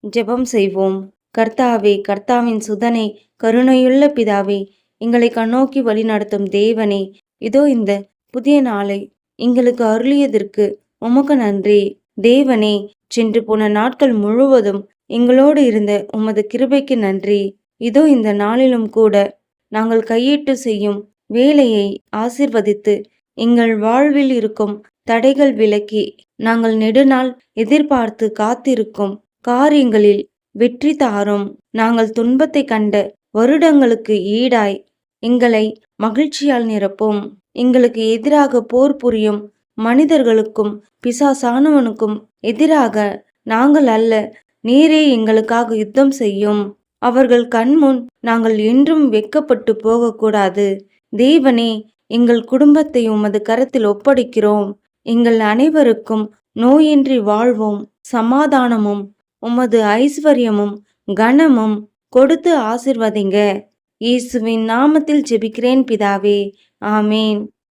ஜெபம் செய்வோம். கர்த்தாவே, கர்த்தாவின் சுதனே, கருணையுள்ள பிதாவே, எங்களை கண்ணோக்கி வழிநடத்தும் தேவனே, இதோ இந்த புதிய நாளை எங்களுக்கு அருளியதற்கு உமக்கு நன்றி. தேவனே, சென்று போன நாட்கள் முழுவதும் எங்களோடு இருந்த உமது கிருபைக்கு நன்றி. இதோ இந்த நாளிலும் கூட நாங்கள் கையிட்டு செய்யும் வேலையை ஆசிர்வதித்து எங்கள் வாழ்வில் இருக்கும் தடைகள் விலக்கி நாங்கள் நெடுநாள் எதிர்பார்த்து காத்திருக்கும் காரியங்களில் வெற்றி தாரும். நாங்கள் துன்பத்தை கண்ட வருடங்களுக்கு ஈடாய் எங்களை மகிழ்ச்சியால் நிரப்பும். எங்களுக்கு எதிராக போர் புரியும் மனிதர்களுக்கும் பிசாசானவனுக்கும் எதிராக நாங்கள் அல்ல, நீரே எங்களுக்காக யுத்தம் செய்யும். அவர்கள் கண்முன் நாங்கள் என்றும் வெட்கப்பட்டு போகக்கூடாது. தேவனே, எங்கள் குடும்பத்தை உமது கரத்தில் ஒப்படைக்கிறோம். எங்கள் அனைவருக்கும் நோயின்றி வாழ்வோம், சமாதானமும் உமது ஐஸ்வர்யமும் கனமும் கொடுத்து ஆசிர்வதிங்க. இயேசுவின் நாமத்தில் ஜெபிக்கிறேன் பிதாவே, ஆமேன்.